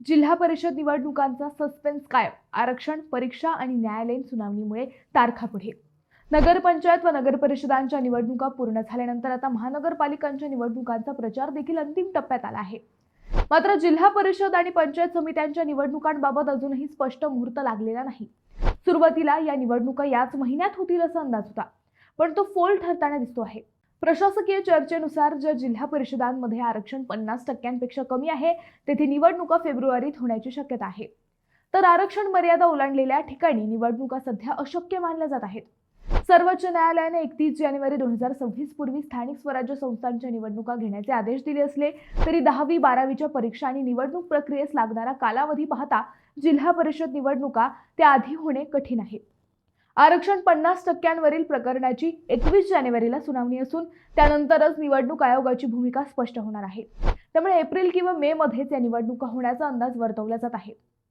जिल्हा परिषद निवडणुकांचा सस्पेन्स कायम. आरक्षण, परीक्षा आणि न्यायालयीन सुनावणीमुळे तारखा पुढे. नगरपंचायत व नगरपरिषदांच्या निवडणुका पूर्ण झाल्यानंतर आता महानगरपालिकांच्या निवडणुकांचा प्रचार देखील अंतिम टप्प्यात आला आहे. मात्र जिल्हा परिषद आणि पंचायत समित्यांच्या निवडणुकांबाबत अजूनही स्पष्ट मुहूर्त लागलेला नाही. सुरुवातीला या निवडणुका याच महिन्यात होतील असा अंदाज होता, पण तो फोल ठरताना दिसतो आहे. प्रशासकीय चर्चेनुसार ज्या जिल्हा परिषदांमध्ये आरक्षण 50% कमी आहे, तेथे निवडणुका फेब्रुवारीत होण्याची शक्यता आहे. तर आरक्षण मर्यादा ओलांडलेल्या ठिकाणी निवडणुका सध्या अशक्य मानल्या जात आहेत. सर्वोच्च न्यायालयाने 31 जानेवारी 2026 पूर्वी स्थानिक स्वराज्य संस्थांच्या निवडणुका घेण्याचे आदेश दिले असले तरी 10वी-12वीच्या परीक्षा आणि निवडणूक प्रक्रियेस लागणारा कालावधी पाहता जिल्हा परिषद निवडणुका त्याआधी होणे कठीण आहे. आरक्षण 50%वरील प्रकरणाची 21 जानेवारीला सुनावणी असून त्यानंतरच निवडणूक आयोगाची भूमिका स्पष्ट होणार आहे. त्यामुळे एप्रिल किंवा मे मध्येच या निवडणुका होण्याचा अंदाज वर्तवला जात आहे.